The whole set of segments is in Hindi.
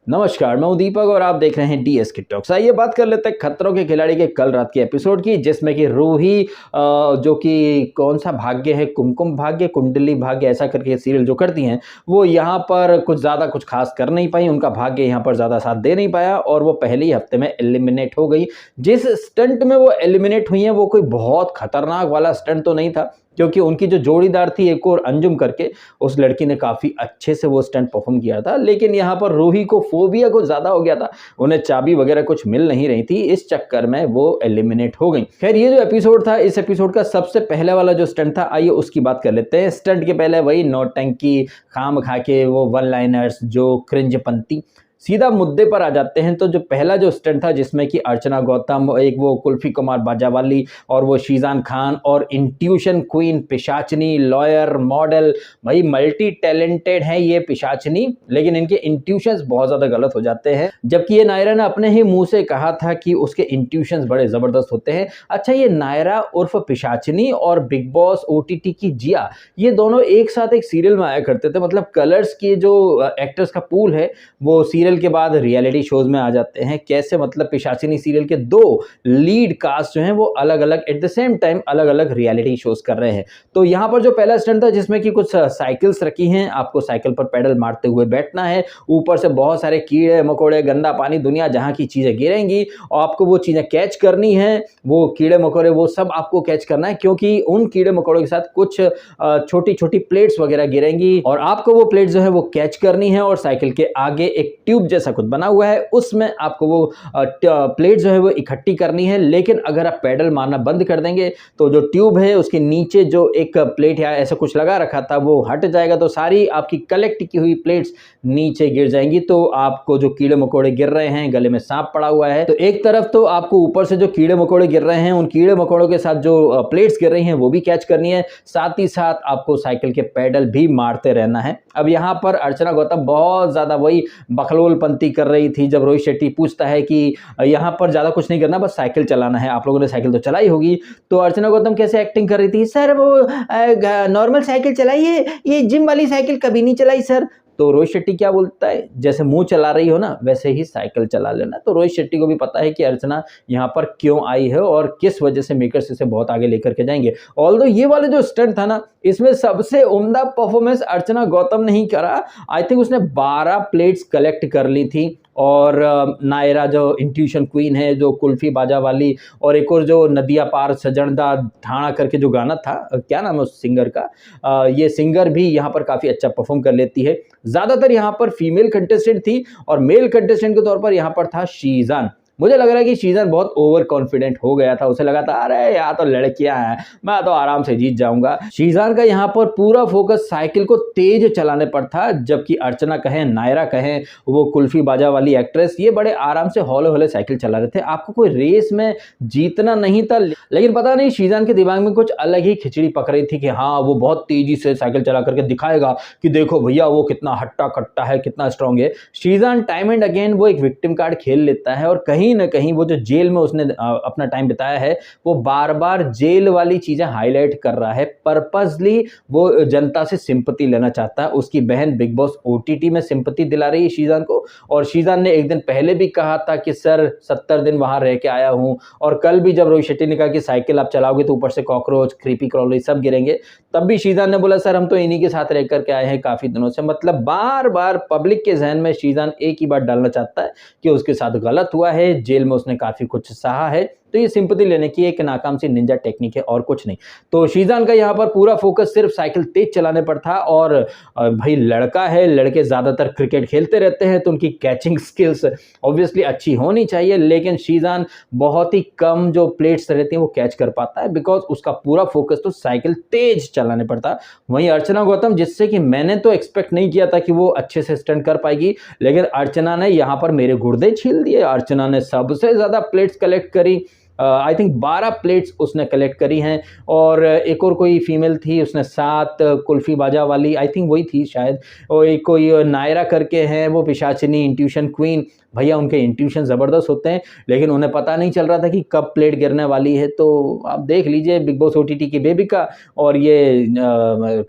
नमस्कार, मैं हूं दीपक और आप देख रहे हैं डीएस की टॉक्स। आइए बात कर लेते हैं खतरों के खिलाड़ी के कल रात के एपिसोड की, जिसमें कि रूही जो कि कौन सा भाग्य है, कुमकुम भाग्य, कुंडली भाग्य, ऐसा करके सीरियल जो करती हैं, वो यहाँ पर कुछ ज़्यादा कुछ खास कर नहीं पाई। उनका भाग्य यहाँ पर ज़्यादा साथ दे नहीं पाया और वो पहले ही हफ्ते में एलिमिनेट हो गई। जिस स्टंट में वो एलिमिनेट हुई हैं वो कोई बहुत खतरनाक वाला स्टंट तो नहीं था, क्योंकि उनकी जो जोड़ीदार थी एक और अंजुम करके, उस लड़की ने काफ़ी अच्छे से वो स्टंट परफॉर्म किया था। लेकिन यहाँ पर रूही को फोबिया कुछ ज़्यादा हो गया था, उन्हें चाबी वगैरह कुछ मिल नहीं रही थी, इस चक्कर में वो एलिमिनेट हो गई। खैर, ये जो एपिसोड था, इस एपिसोड का सबसे पहले वाला जो स्टंट था, आइए उसकी बात कर लेते हैं। स्टंट के पहले वही नौटंकी, खाम खा के वो वन लाइनर्स, जो क्रिंजपंती। सीधा मुद्दे पर आ जाते हैं। तो जो पहला जो स्टंट था, जिसमें कि अर्चना गौतम, एक वो कुल्फी कुमार बाजावाली और वो शीजान खान और इंट्यूशन क्वीन पिशाचनी, लॉयर, मॉडल, भाई मल्टी टैलेंटेड है ये पिशाचनी, लेकिन इनके इंट्यूशंस बहुत ज़्यादा गलत हो जाते हैं। जबकि ये नायरा ने अपने ही मुंह से कहा था कि उसके इंट्यूशंस बड़े ज़बरदस्त होते हैं। अच्छा, ये नायरा उर्फ पिशाचनी और बिग बॉस ओटीटी की जिया, ये दोनों एक साथ एक सीरियल में आया करते थे। मतलब कलर्स के जो एक्टर्स का पूल है, वो सीरियल के बाद रियलिटी शोज में आ जाते हैं। कैसे? मतलब पिशाचिनी सीरियल के दो लीड कास्ट जो हैं वो अलग अलग एट द सेम टाइम अलग अलग रियलिटी शोज कर रहे हैं। तो यहाँ पर जो पहला स्टंट था, जिसमें कि कुछ साइकिल्स रखी हैं, आपको साइकिल पर पैडल मारते हुए बैठना है, ऊपर से बहुत सारे कीड़े मकोड़े, गंदा पानी, दुनिया जहाँ की चीजें गिरेंगी और आपको वो चीजें कैच करनी है। वो कीड़े मकोड़े वो सब आपको कैच करना है, क्योंकि उन कीड़े मकोड़ों के साथ कुछ छोटी छोटी प्लेट्स वगैरह गिरेंगी और आपको वो प्लेट जो है वो कैच करनी है। और साइकिल के आगे एक ट्यूब जैसा कुछ बना हुआ है, उसमें आपको वो प्लेट जो है वो इकट्ठी करनी है। लेकिन अगर आप पैडल मारना बंद कर देंगे तो जो ट्यूब है उसके नीचे जो एक प्लेट या ऐसा कुछ लगा रखा था वो हट जाएगा, तो सारी आपकी कलेक्ट की हुई प्लेट्स नीचे गिर जाएंगी। तो आपको जो कीड़े मकोड़े गिर रहे हैं, गले में सांप पड़ा हुआ है, तो एक तरफ तो आपको ऊपर से जो कीड़े मकोड़े गिर रहे हैं, उन कीड़े मकोड़ों के साथ जो प्लेट्स गिर रही हैं वो भी कैच करनी है, साथ ही साथ आपको साइकिल के पैडल भी मारते रहना है। अब यहाँ पर अर्चना गौतम बहुत ज्यादा वही बखलोलपंती कर रही थी। जब रोहित शेट्टी पूछता है कि यहाँ पर ज्यादा कुछ नहीं करना, बस साइकिल चलाना है, आप लोगों ने साइकिल तो चलाई होगी, तो अर्चना गौतम कैसे एक्टिंग कर रही थी, सर वो नॉर्मल साइकिल चलाई है, ये जिम वाली साइकिल कभी नहीं चलाई सर। तो रोहित शेट्टी क्या बोलता है, जैसे मुंह चला रही हो ना वैसे ही साइकिल चला लेना। तो रोहित शेट्टी को भी पता है कि अर्चना यहाँ पर क्यों आई है और किस वजह से मेकर्स इसे बहुत आगे लेकर के जाएंगे। ऑल्दो ये वाले जो स्टंट था ना, इसमें सबसे उम्दा परफॉर्मेंस अर्चना गौतम ने ही करा। आई थिंक उसने 12 प्लेट्स कलेक्ट कर ली थी। और नायरा जो इंट्यूशन क्वीन है, जो कुल्फी बाजा वाली, और एक और जो नदिया पार सजणदा ठाणा करके जो गाना था, क्या नाम है उस सिंगर का, ये सिंगर भी यहाँ पर काफ़ी अच्छा परफॉर्म कर लेती है। ज़्यादातर यहाँ पर फीमेल कंटेस्टेंट थी और मेल कंटेस्टेंट के तौर पर यहाँ पर था शीजान। मुझे लग रहा है कि शीजान बहुत ओवर कॉन्फिडेंट हो गया था, उसे लगा था अरे यार तो लड़कियां हैं, मैं तो आराम से जीत जाऊंगा। शीजान का यहाँ पर पूरा फोकस साइकिल को तेज चलाने पर था, जबकि अर्चना कहें, नायरा कहें, वो कुल्फी बाजा वाली एक्ट्रेस, ये बड़े आराम से हौले हौले साइकिल चला रहे थे। आपको कोई रेस में जीतना नहीं था, लेकिन पता नहीं शीजान के दिमाग में कुछ अलग ही खिचड़ी पक रही थी कि हाँ वो बहुत तेजी से साइकिल चला करके दिखाएगा कि देखो भैया वो कितना हट्टा कट्टा है, कितना स्ट्रांग है। शीजान टाइम एंड अगेन वो एक विक्टिम कार्ड खेल लेता है और कहीं न कहीं वो जो जेल में उसने अपना टाइम बिताया है, वो बार बार जेल वाली चीजें हाईलाइट कर रहा है। पर्पसली वो जनता से सिंपैथी लेना चाहता है। उसकी बहन बिग बॉस ओटीटी में सिंपैथी दिला रही है शीजान को, और शीजान ने एक दिन पहले भी कहा था कि सर 70 दिन वहां रह के आया हूं। और कल भी जब रोहित शेट्टी ने कहा कि साइकिल आप चलाओगे तो ऊपर से कॉकरोच, क्रीपी क्रॉली सब गिरेंगे, तब भी शीजान ने बोला सर हम तो इन्हीं के साथ रह करके आए हैं काफी दिनों से। मतलब बार बार पब्लिक के जहन में शीजान एक ही बात डालना चाहता है कि उसके साथ गलत हुआ है, जेल में उसने काफी कुछ सहा है। तो ये सिंपैथी लेने की एक नाकाम सी निंजा टेक्निक है और कुछ नहीं। तो शीजान का यहाँ पर पूरा फोकस सिर्फ साइकिल तेज चलाने पर था। और भाई लड़का है, लड़के ज्यादातर क्रिकेट खेलते रहते हैं तो उनकी कैचिंग स्किल्स ऑब्वियसली अच्छी होनी चाहिए, लेकिन शीजान बहुत ही कम जो प्लेट्स रहती हैं वो कैच कर पाता है, बिकॉज उसका पूरा फोकस तो साइकिल तेज चलाने पर था। वहीं अर्चना गौतम, जिससे कि मैंने तो एक्सपेक्ट नहीं किया था कि वो अच्छे से स्टंट कर पाएगी, लेकिन अर्चना ने यहाँ पर मेरे गुर्दे छील दिए। अर्चना ने सबसे ज्यादा प्लेट्स कलेक्ट करी आई थिंक 12 प्लेट्स उसने कलेक्ट करी हैं। और एक और कोई फीमेल थी, उसने 7 कुल्फ़ी बाजा वाली, आई थिंक वही थी शायद। और एक कोई नायरा करके है, वो पिशाचिनी इंट्यूशन क्वीन। भैया उनके इंट्यूशन ज़बरदस्त होते हैं, लेकिन उन्हें पता नहीं चल रहा था कि कब प्लेट गिरने वाली है। तो आप देख लीजिए बिग बॉस ओटीटी की बेबिका और ये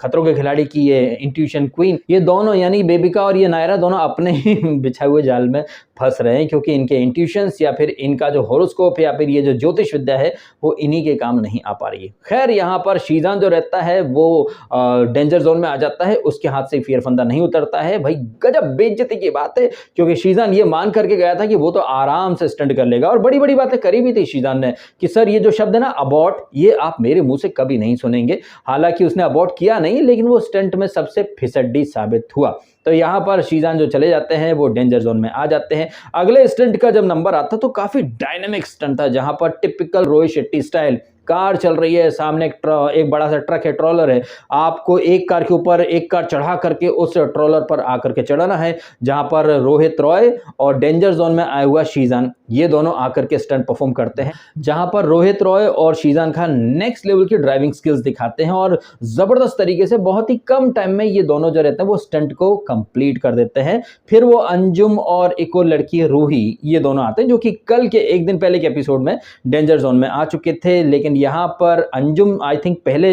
खतरों के खिलाड़ी की ये इंट्यूशन क्वीन, ये दोनों यानी बेबिका और ये नायरा दोनों अपने ही बिछाए हुए जाल में फंस रहे हैं, क्योंकि इनके इंट्यूशंस या फिर इनका जो हॉरोस्कोप या फिर ये जो ज्योतिष विद्या है वो इन्हीं के काम नहीं आ पा रही है। खैर यहाँ पर शीजान जो रहता है वो डेंजर जोन में आ जाता है, उसके हाथ से फियर फंदा नहीं उतरता है। भाई गजब बेइज्जती की बात है, क्योंकि शीजान ये मान करके गया था कि वो तो आराम से स्टंट कर लेगा, और बड़ी बड़ी बातें करी भी थी शीजान ने कि सर ये जो शब्द है ना अबॉर्ट, ये आप मेरे मुंह से कभी नहीं सुनेंगे। हालांकि उसने अबॉर्ट किया नहीं, लेकिन वो स्टंट में सबसे फिसड्डी साबित हुआ। तो यहाँ पर शीजान जो चले जाते हैं वो डेंजर जोन में आ जाते हैं। अगले स्टंट का जब नंबर आता तो काफी डायनेमिक स्टंट था, जहां पर typical Rohit Shetty style car चल रही है, सामने एक बड़ा सा ट्रक है, ट्रॉलर है, आपको एक कार के ऊपर एक कार चढ़ा करके उस ट्रॉलर पर आकर के चढ़ाना है, जहां पर रोहित रॉय और डेंजर जोन में आया हुआ शीजान ये दोनों आकर के स्टंट परफॉर्म करते हैं, जहां पर रोहित रॉय और शीजान खान नेक्स्ट लेवल की ड्राइविंग स्किल्स दिखाते हैं और जबरदस्त तरीके से बहुत ही कम टाइम में ये दोनों जो रहते हैं वो स्टंट को कंप्लीट कर देते हैं। फिर वो अंजुम और एक और लड़की रूही, ये दोनों आते हैं, जो कि कल के एक दिन पहले के एपिसोड में डेंजर जोन में आ चुके थे। लेकिन यहाँ पर अंजुम आई थिंक पहले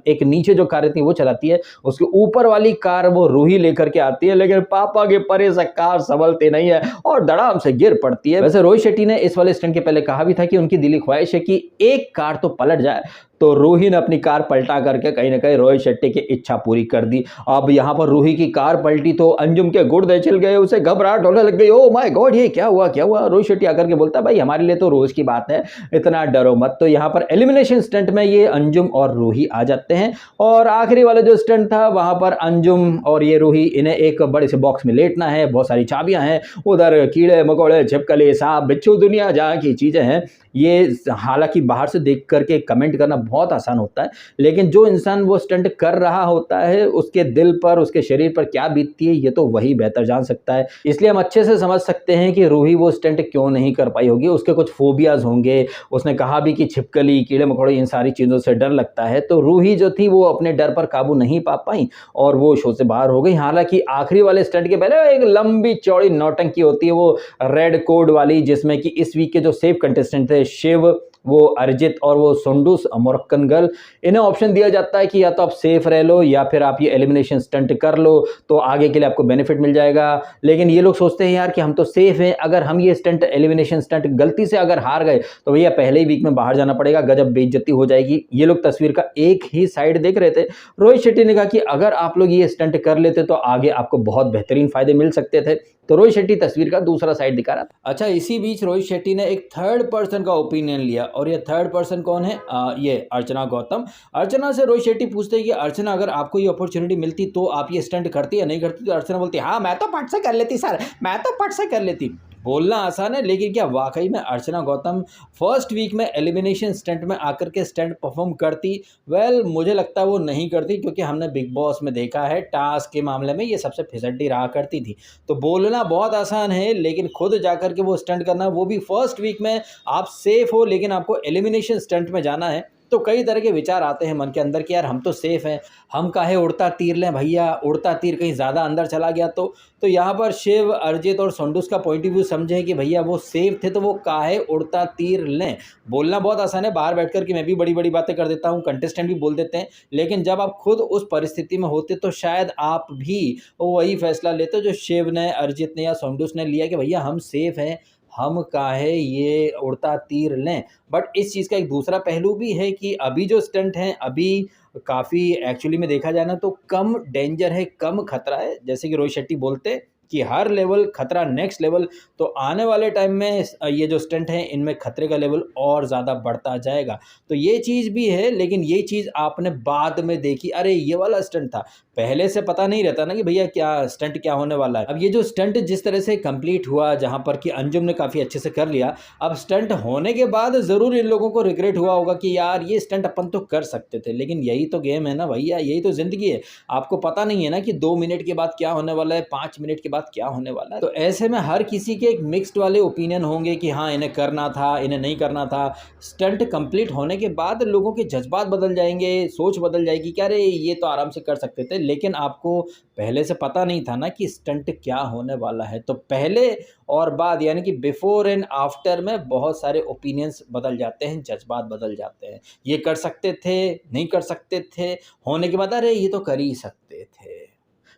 एक नीचे जो कार थी वो चलाती है, उसके ऊपर वाली कार वो रूही लेकर के आती है, लेकिन पापा के परे से कार संभलती नहीं है और धड़ाम से गिर पड़ती है। वैसे रोहित शेट्टी ने इस वाले स्टंट के पहले कहा भी था कि उनकी दिली ख्वाहिश है कि एक कार तो पलट जाए, तो रूही ने अपनी कार पलटा करके कहीं ना कहीं रोहित शेट्टी की इच्छा पूरी कर दी। अब यहाँ पर रूही की कार पलटी तो अंजुम के गुर्दे छिल गए, उसे घबराहट होने लग गई, ओ माय गॉड ये क्या हुआ क्या हुआ। रोहित शेट्टी आकर के बोलता भाई हमारे लिए तो रोज की बात है, इतना डरो मत। तो यहाँ पर एलिमिनेशन स्टंट में ये अंजुम और रूही आ जाते हैं, और आखिरी वाला जो स्टंट था वहां पर अंजुम और ये रूही, इन्हें एक बड़े से बॉक्स में लेटना है, बहुत सारी चाबियां हैं, उधर कीड़े मकोड़े छिपकली सांप बिच्छू दुनिया जहाँ की चीजें हैं। ये हालांकि बाहर से देख करके कमेंट करना बहुत आसान होता है, लेकिन जो इंसान वो स्टंट कर रहा होता है उसके दिल पर, उसके शरीर पर क्या बीतती है ये तो वही बेहतर जान सकता है। इसलिए हम अच्छे से समझ सकते हैं कि रूही वो स्टंट क्यों नहीं कर पाई होगी, उसके कुछ फोबियाज होंगे। उसने कहा भी कि छिपकली कीड़े मकोड़े इन सारी चीज़ों से डर लगता है, तो रूही जो थी वो अपने डर पर काबू नहीं पा पाई और वो शो से बाहर हो गई। हालांकि आखिरी वाले स्टंट के पहले एक लंबी चौड़ी नौटंकी होती है, वो रेड कोड वाली, जिसमें कि इस वीक के जो सेफ कंटेस्टेंट थे शिव, वो अरिजीत और वो सुंडूस मोरक्कन गर्ल, इन्हें ऑप्शन दिया जाता है कि या तो आप सेफ रह लो या फिर आप ये एलिमिनेशन स्टंट कर लो, तो आगे के लिए आपको बेनिफिट मिल जाएगा। लेकिन ये लोग सोचते हैं यार कि हम तो सेफ हैं, अगर हम ये स्टंट एलिमिनेशन स्टंट गलती से अगर हार गए तो भैया पहले ही वीक में बाहर जाना पड़ेगा, गजब बेइज्जती हो जाएगी। ये लोग तस्वीर का एक ही साइड देख रहे थे। रोहित शेट्टी ने कहा कि अगर आप लोग ये स्टंट कर लेते तो आगे आपको बहुत बेहतरीन फायदे मिल सकते थे, तो रोहित शेट्टी तस्वीर का दूसरा साइड दिखा रहा था। अच्छा, इसी बीच रोहित शेट्टी ने एक थर्ड पर्सन का ओपिनियन लिया, और ये थर्ड पर्सन कौन है? ये अर्चना गौतम। अर्चना से रोहित शेट्टी पूछते हैं कि अर्चना अगर आपको ये अपॉर्चुनिटी मिलती तो आप ये स्टंट करती या नहीं करती? तो अर्चना बोलती हाँ मैं तो पट से कर लेती सर, मैं तो पट से कर लेती। बोलना आसान है, लेकिन क्या वाकई में अर्चना गौतम फर्स्ट वीक में एलिमिनेशन स्टंट में आकर के स्टंट परफॉर्म करती? वेल मुझे लगता है वो नहीं करती, क्योंकि हमने बिग बॉस में देखा है टास्क के मामले में ये सबसे फिसड्डी रहा करती थी। तो बोलना बहुत आसान है, लेकिन खुद जाकर के वो स्टंट करना, वो भी फर्स्ट वीक में आप सेफ हो लेकिन आपको एलिमिनेशन स्टंट में जाना है, तो कई तरह के विचार आते हैं मन के अंदर कि यार हम तो सेफ हैं, हम काहे उड़ता तीर लें भैया, उड़ता तीर कहीं ज़्यादा अंदर चला गया तो यहाँ पर शिव, अरिजीत और संडूस का पॉइंट ऑफ व्यू समझे कि भैया वो सेफ थे तो वो काहे उड़ता तीर लें। बोलना बहुत आसान है, बाहर बैठ कर के मैं भी बड़ी बड़ी बातें कर देता हूँ, कंटेस्टेंट भी बोल देते हैं, लेकिन जब आप खुद उस परिस्थिति में होते तो शायद आप भी वही फैसला लेते जो शिव ने, अरिजीत ने या संडूस ने लिया कि भैया हम सेफ हैं, हम काहे ये उड़ता तीर लें। बट इस चीज़ का एक दूसरा पहलू भी है कि अभी जो स्टंट हैं अभी काफ़ी एक्चुअली में देखा जाए ना तो कम डेंजर है, कम खतरा है। जैसे कि रोहित शेट्टी बोलते कि हर लेवल खतरा नेक्स्ट लेवल, तो आने वाले टाइम में ये जो स्टंट हैं इनमें खतरे का लेवल और ज़्यादा बढ़ता जाएगा। तो ये चीज़ भी है, लेकिन ये चीज़ आपने बाद में देखी, अरे ये वाला स्टंट था, पहले से पता नहीं रहता ना कि भैया क्या स्टंट क्या होने वाला है। अब ये जो स्टंट जिस तरह से कंप्लीट हुआ, जहाँ पर कि अंजुम ने काफ़ी अच्छे से कर लिया, अब स्टंट होने के बाद ज़रूर इन लोगों को रिग्रेट हुआ होगा कि यार ये स्टंट अपन तो कर सकते थे, लेकिन यही तो गेम है ना भैया, यही तो ज़िंदगी है। आपको पता नहीं है ना कि 2 मिनट के बाद क्या होने वाला है, 5 मिनट के बाद क्या होने वाला है। तो ऐसे में हर किसी के एक मिक्स्ड वाले ओपिनियन होंगे कि हाँ, इन्हें करना था, इन्हें नहीं करना था। स्टंट कंप्लीट होने के बाद लोगों के जज़्बात बदल जाएँगे, सोच बदल जाएगी कि अरे! ये तो आराम से कर सकते थे, लेकिन आपको पहले से पता नहीं था ना कि स्टंट क्या होने वाला है। तो पहले और बाद यानी कि बिफ़ोर एंड आफ्टर में बहुत सारे ओपिनियंस बदल जाते हैं, जज़्बात बदल जाते हैं। ये कर सकते थे, नहीं कर सकते थे, होने के बाद अरे! ये तो कर ही सकते थे।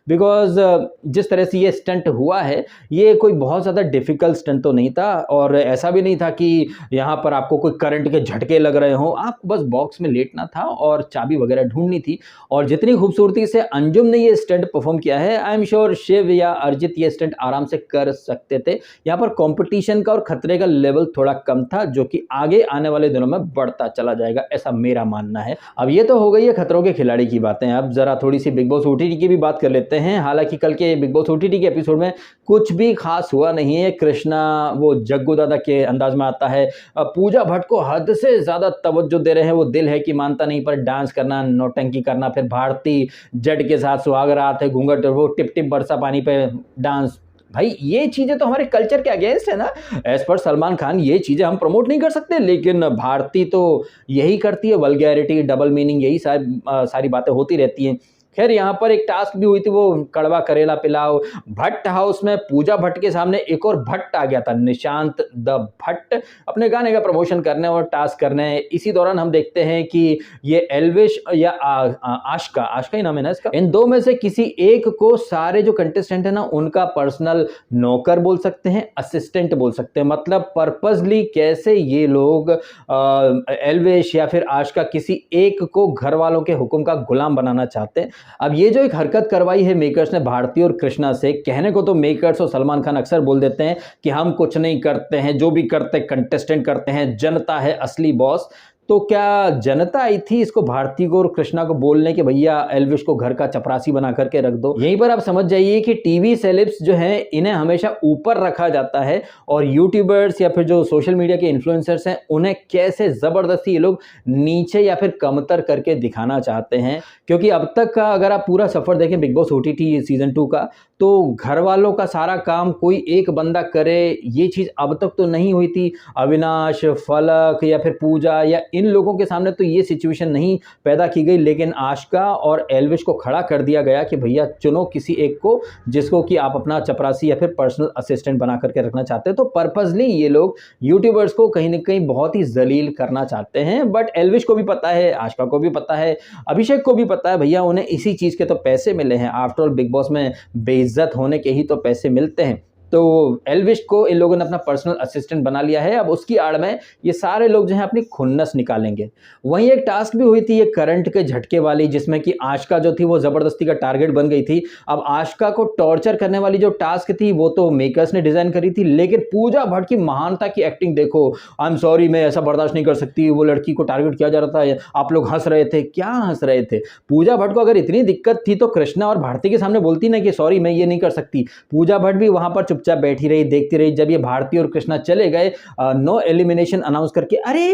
बिकॉज़ जिस तरह से ये स्टंट हुआ है, ये कोई बहुत ज़्यादा डिफ़िकल्ट स्टंट तो नहीं था और ऐसा भी नहीं था कि यहाँ पर आपको कोई करंट के झटके लग रहे हों। आपको बस बॉक्स में लेटना था और चाबी वग़ैरह ढूँढनी थी और जितनी खूबसूरती से अंजुम ने ये स्टंट परफ़ॉर्म किया है, आई एम श्योर शिव या अरिजीत ये स्टंट आराम से कर सकते थे। यहाँ पर कॉम्पिटिशन का और खतरे का लेवल थोड़ा कम था, जो कि आगे आने वाले दिनों में बढ़ता चला जाएगा, ऐसा मेरा मानना है। अब ये तो हो गई है खतरों के खिलाड़ी की बातें, अब ज़रा थोड़ी-सी बिग बॉस ओटीटी की भी बात कर लेते हैं। हालाँकि कल के बिग बॉस ओटीटी के एपिसोड में कुछ भी ख़ास हुआ नहीं है। कृष्णा वो जग्गू दादा के अंदाज़ में आता है। पूजा भट्ट को हद से ज़्यादा तवज्जो दे रहे हैं। वो दिल है कि मानता नहीं पर डांस करना, नौटंकी करना, फिर भारती जट के साथ सुहाग रात है, घूंघट, वो टिप टिप बरसा पानी पे डांस। भाई ये चीज़ें तो हमारे कल्चर के अगेंस्ट है ना। एज़ पर सलमान खान ये चीज़ें हम प्रमोट नहीं कर सकते, लेकिन भारती तो यही करती है, वल्गैरिटी, डबल मीनिंग, यही सारी बातें होती रहती हैं। खैर यहाँ पर एक टास्क भी हुई थी, वो कड़वा करेला पिलाओ। भट्ट हाउस में पूजा भट्ट के सामने एक और भट्ट आ गया था, निशांत द भट्ट, अपने गाने का प्रमोशन करने और टास्क करने। इसी दौरान हम देखते हैं कि ये एल्विश या आशिका ही नाम है ना इसका, इन दो में से किसी एक को सारे जो कंटेस्टेंट है ना उनका पर्सनल नौकर बोल सकते हैं, असिस्टेंट बोल सकते हैं। मतलब पर्पसली कैसे ये लोग एल्विश या फिर आशिका किसी एक को घर वालों के हुक्म का गुलाम बनाना चाहते हैं। अब ये जो एक हरकत करवाई है मेकर्स ने भारती और कृष्णा से, कहने को तो मेकर्स और सलमान खान अक्सर बोल देते हैं कि हम कुछ नहीं करते हैं, जो भी करते कंटेस्टेंट करते हैं, जनता है असली बॉस। तो क्या जनता आई थी इसको भारती को और कृष्णा को बोलने के भैया एल्विश को घर का चपरासी बना करके रख दो? यहीं पर आप समझ जाइए कि टीवी सेलेब्स जो हैं इन्हें हमेशा ऊपर रखा जाता है और यूट्यूबर्स या फिर जो सोशल मीडिया के इन्फ्लुएंसर्स हैं उन्हें कैसे ज़बरदस्ती ये लोग नीचे या फिर कमतर करके दिखाना चाहते हैं। क्योंकि अब तक का अगर आप पूरा सफ़र देखें बिग बॉस ओटीटी सीज़न 2 का, तो घर वालों का सारा काम कोई एक बंदा करे, ये चीज़ अब तक तो नहीं हुई थी। अविनाश, फलक या फिर पूजा या इन लोगों के सामने तो ये सिचुएशन नहीं पैदा की गई, लेकिन आशिका और एल्विश को खड़ा कर दिया गया कि भैया चुनो किसी एक को जिसको कि आप अपना चपरासी या फिर पर्सनल असिस्टेंट बना करके रखना चाहते हैं। तो पर्पसली ये लोग यूट्यूबर्स को कहीं ना कहीं बहुत ही जलील करना चाहते हैं। बट एल्विश को भी पता है, आशिका को भी पता है, अभिषेक को भी पता है भैया उन्हें इसी चीज़ के तो पैसे मिले हैं। आफ्टर ऑल बिग बॉस में बेइज्जत होने के ही तो पैसे मिलते हैं। तो एल्विश को इन लोगों ने अपना पर्सनल असिस्टेंट बना लिया है। अब उसकी आड़ में ये सारे लोग जो हैं अपनी खुन्नस निकालेंगे। वहीं एक टास्क भी हुई थी ये करंट के झटके वाली, जिसमें कि आशिका जो थी वो ज़बरदस्ती का टारगेट बन गई थी। अब आशिका को टॉर्चर करने वाली जो टास्क थी वो तो मेकर्स ने डिज़ाइन करी थी, लेकिन पूजा भट्ट की महानता की एक्टिंग देखो। आई एम सॉरी, मैं ऐसा बर्दाश्त नहीं कर सकती, वो लड़की को टारगेट किया जा रहा था, आप लोग हंस रहे थे। क्या हंस रहे थे? पूजा भट्ट को अगर इतनी दिक्कत थी तो कृष्णा और भारती के सामने बोलती ना कि सॉरी मैं ये नहीं कर सकती। पूजा भट्ट भी वहां पर चुपचाप बैठी रही, देखती रही। जब ये भारती और कृष्णा चले गए नो एलिमिनेशन अनाउंस करके, अरे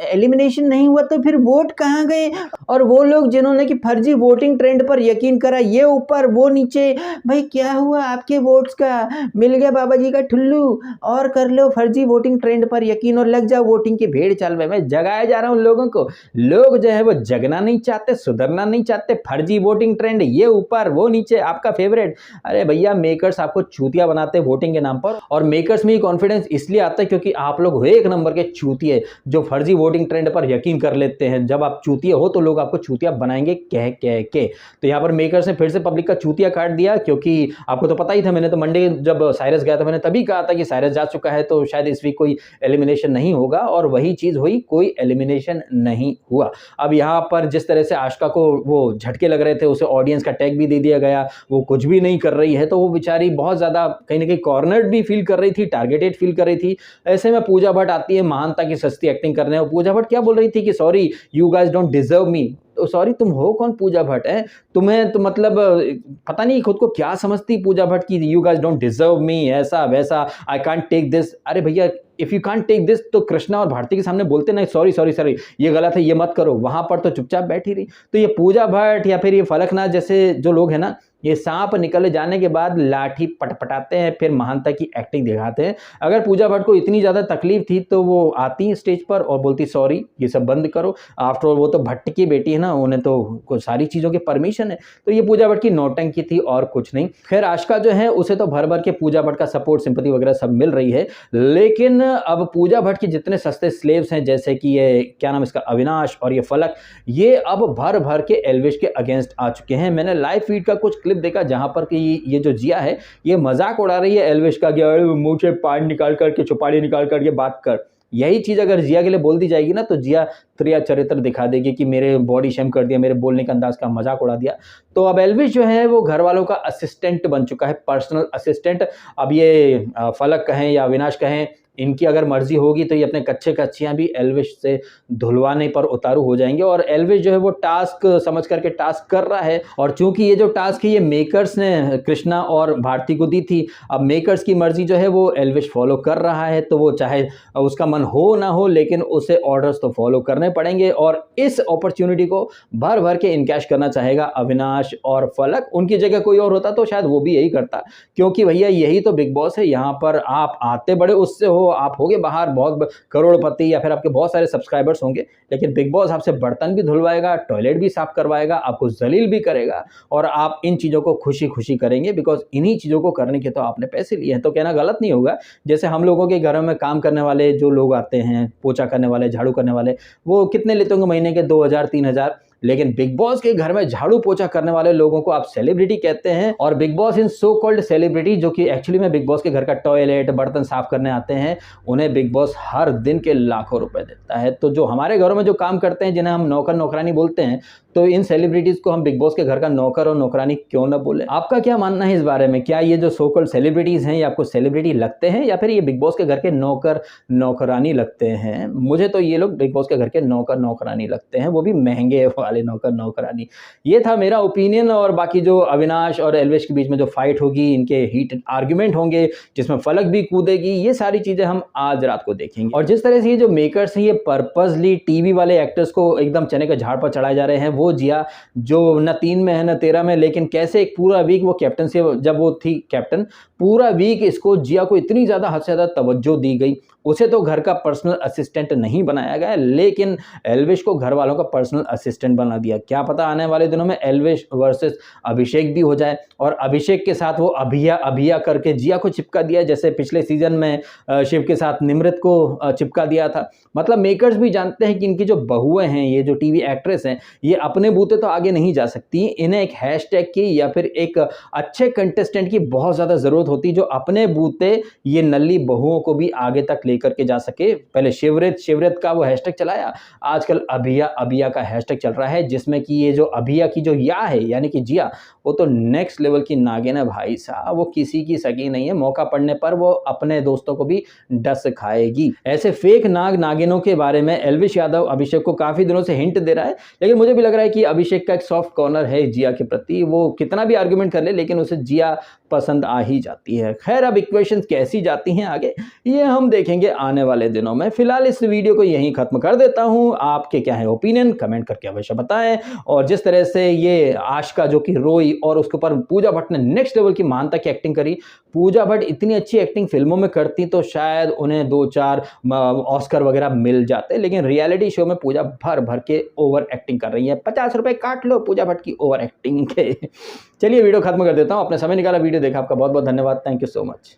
एलिमिनेशन नहीं हुआ तो फिर वोट कहाँ गए? और वो लोग जिन्होंने कि फर्जी वोटिंग ट्रेंड पर यकीन करा, ये ऊपर वो नीचे, भाई क्या हुआ आपके वोट्स का? मिल गया बाबा जी का ठुल्लू, और कर लो फर्जी वोटिंग ट्रेंड पर यकीन और लग जाओ वोटिंग की भेड़ चाल में। मैं जगाया जा रहा हूं लोगों को। लोग जो है वो जगना नहीं चाहते, सुधरना नहीं चाहते। फर्जी वोटिंग ट्रेंड, ये ऊपर वो नीचे, आपका फेवरेट। अरे भैया मेकर्स आपको चूतिया बनाते हैं वोटिंग के नाम पर, और मेकर्स में कॉन्फिडेंस इसलिए आता है क्योंकि आप लोग हो एक नंबर के चूतिए जो फर्जी वोटिंग ट्रेंड पर यकीन कर लेते हैं। जब आप चूतिया हो तो लोग आपको चूतिया बनाएंगे कह कह के। तो यहाँ पर मेकर्स ने फिर से पब्लिक का चूतिया काट दिया, क्योंकि आपको तो पता ही था, मैंने तो मंडे जब साइरस गया था मैंने तभी कहा था कि साइरस जा चुका है तो शायद इस वीक कोई एलिमिनेशन नहीं होगा, और वही चीज हुई, कोई एलिमिनेशन नहीं हुआ। अब यहाँ पर जिस तरह से आशिका को वो झटके लग रहे थे, उसे ऑडियंस का टैग भी दे दिया गया, वो कुछ भी नहीं कर रही है, तो वो बेचारी बेचारी बहुत ज़्यादा कहीं न कहीं कॉर्नर्ड भी फ़ील कर रही थी, टारगेटेड फ़ील कर रही थी। ऐसे में पूजा भट्ट आती है महानता की सस्ती एक्टिंग करने और पूजा भट्ट क्या बोल रही थी कि sorry you guys don't deserve me. तो सॉरी तुम हो कौन पूजा भट्ट हैं? तुम्हें तो मतलब पता नहीं खुद को क्या समझती पूजा भट्ट की you guys don't deserve me ऐसा वैसा आई कांट टेक दिस। अरे भैया if you can't take this तो कृष्णा और भारती के सामने बोलते नहीं सॉरी सॉरी सॉरी ये गलत है ये मत करो, वहां पर तो चुपचाप बैठी रही। तो ये पूजा भट्ट या फिर ये फलकनाथ जैसे जो लोग हैं ना, ये सांप निकल जाने के बाद लाठी पटपटाते हैं फिर महानता की एक्टिंग दिखाते हैं। अगर पूजा भट्ट को इतनी ज्यादा तकलीफ थी तो वो आती स्टेज पर और बोलती सॉरी ये सब बंद करो। आफ्टर ऑल वो तो भट्ट की बेटी है ना, उन्हें तो सारी चीजों की परमिशन है। तो ये पूजा भट्ट की नौटंकी थी और कुछ नहीं। खैर आशिका जो है उसे तो भर भर के पूजा भट्ट का सपोर्ट सिंपैथी वगैरह सब मिल रही है, लेकिन अब पूजा भट्ट के जितने सस्ते स्लेव्स हैं जैसे कि ये क्या नाम इसका अविनाश और ये फलक, ये अब भर भर के एल्विश के अगेंस्ट आ चुके हैं। मैंने लाइव फीड का कुछ क्लिप देखा जहां पर कि ये जो जिया है ये मजाक उड़ा रही है एल्विश का कि मुंह से पान निकाल करके चुपाड़ी निकाल करके बात कर। यही चीज अगर जिया के लिए बोल दी जाएगी ना तो जिया त्रिया चरित्र दिखा देगी कि मेरे बॉडी शेम कर दिया, मेरे बोलने का अंदाज का मजाक उड़ा दिया। तो अब एल्विश जो है वो घर वालों का असिस्टेंट बन चुका है, पर्सनल असिस्टेंट। अब ये फलक कहें या अविनाश कहें, इनकी अगर मर्जी होगी तो ये अपने कच्चे कच्चियां भी एल्विश से धुलवाने पर उतारू हो जाएंगे। और एल्विश जो है वो टास्क समझ करके टास्क कर रहा है। और चूंकि ये जो टास्क है ये मेकर्स ने कृष्णा और भारती को दी थी, अब मेकर्स की मर्जी जो है वो एल्विश फॉलो कर रहा है। तो वो चाहे उसका मन हो ना हो लेकिन उसे ऑर्डर्स तो फॉलो करने पड़ेंगे। और इस अपॉर्चुनिटी को भर भर के इनकैश करना चाहेगा अविनाश और फलक। उनकी जगह कोई और होता तो शायद वो भी यही करता, क्योंकि भैया यही तो बिग बॉस है। यहाँ पर आप आते बड़े उससे हो, आप होगे बाहर बहुत करोड़पति या फिर आपके बहुत सारे सब्सक्राइबर्स होंगे, लेकिन बिग बॉस आपसे बर्तन भी धुलवाएगा, टॉयलेट भी साफ करवाएगा, आपको जलील भी करेगा और आप इन चीज़ों को खुशी खुशी करेंगे बिकॉज इन्हीं चीज़ों को करने के तो आपने पैसे लिए हैं। तो कहना गलत नहीं होगा, जैसे हम लोगों के घरों में काम करने वाले जो लोग आते हैं, पोछा करने वाले, झाड़ू करने वाले, वो कितने लेते होंगे महीने के 2000 3000, लेकिन बिग बॉस के घर में झाड़ू पोछा करने वाले लोगों को आप सेलिब्रिटी कहते हैं। और बिग बॉस इन सो कॉल्ड सेलिब्रिटी जो कि एक्चुअली में बिग बॉस के घर का टॉयलेट बर्तन साफ करने आते हैं, उन्हें बिग बॉस हर दिन के लाखों रुपए देता है। तो जो हमारे घरों में जो काम करते हैं जिन्हें हम नौकर नौकरानी बोलते हैं, तो इन सेलिब्रिटीज को हम बिग बॉस के घर का नौकर और नौकरानी क्यों ना बोले? आपका क्या मानना है इस बारे में? क्या ये जो सो कॉल्ड सेलिब्रिटीज हैं ये आपको सेलिब्रिटी लगते हैं या फिर ये बिग बॉस के घर के नौकर नौकरानी लगते हैं? मुझे तो ये लोग बिग बॉस के घर के नौकर नौकरानी लगते हैं, वो भी महंगे वाले नौकर नौकरानी। ये था मेरा ओपिनियन। और बाकी जो अविनाश और एल्विश के बीच में जो फाइट होगी, इनके हीट आर्ग्यूमेंट होंगे जिसमें फलक भी कूदेगी, ये सारी चीजें हम आज रात को देखेंगे। और जिस तरह से ये जो मेकर्स हैं ये पर्पसली टीवी वाले एक्टर्स को एकदम चने के झाड़ पर चढ़ाए जा रहे हैं, वो जिया जो न 3 में है न 13 में, लेकिन कैसे एक पूरा वीक वो कैप्टन से जब वो थी कैप्टन, पूरा वीक इसको जिया को इतनी ज्यादा हद से ज्यादा तवज्जो दी गई। उसे तो घर का पर्सनल असिस्टेंट नहीं बनाया गया, लेकिन एल्विश को घर वालों का पर्सनल असिस्टेंट बना दिया। क्या पता आने वाले दिनों में एल्विश वर्सेस अभिषेक भी हो जाए और अभिषेक के साथ वो अभिया अभिया करके जिया को चिपका दिया, जैसे पिछले सीजन में शिव के साथ निमृत को चिपका दिया था। मतलब मेकर्स भी जानते हैं कि इनकी जो बहुएं हैं, ये जो टीवी एक्ट्रेस हैं, ये अपने बूते तो आगे नहीं जा सकती। इन्हें एक हैशटैग की या फिर एक अच्छे कंटेस्टेंट की बहुत ज्यादा जरूरत होती जो अपने बूते ये नल्ली बहुओं को भी आगे तक लेकर के जा सके। पहले शिवरत का वो हैशटैग चलाया, आजकल अभिया अभिया का हैशटैग चल रहा है, जिसमें कि ये जो अभिया की जो या है यानी कि जिया, वो तो नेक्स्ट लेवल की नागिन है भाई साहब। वो किसी की सगी नहीं है, मौका पड़ने पर वो अपने दोस्तों को भी डस खाएगी। ऐसे फेक नागिनों के बारे में एल्विश यादव अभिषेक को काफी दिनों से हिंट दे रहा है, लेकिन मुझे भी लग रहा है कि अभिषेक का एक सॉफ्ट कॉर्नर है जिया के प्रति। वो कितना भी आर्गुमेंट कर ले लेकिन उसे जिया पसंद आ ही जाती है। खैर अब इक्वेशंस कैसी जाती हैं आगे ये हम देखेंगे आने वाले दिनों में। फिलहाल इस वीडियो को यहीं खत्म कर देता हूं। आपके क्या है ओपिनियन कमेंट करके अवश्य बताएं। और जिस तरह से ये आशिका जो कि रोई और उसके ऊपर पूजा भट्ट ने नेक्स्ट लेवल की महानता की एक्टिंग करी, पूजा भट्ट इतनी अच्छी एक्टिंग फिल्मों में करती तो शायद उन्हें 2-4 ऑस्कर वगैरह मिल जाते, लेकिन रियलिटी शो में पूजा भर भर के ओवर एक्टिंग कर रही है। 50 रुपए काट लो पूजा भट्ट की ओवर एक्टिंग के। चलिए वीडियो खत्म कर देता हूं। अपने समय निकाला वीडियो देखा, आपका बहुत बहुत धन्यवाद। Thank you so much.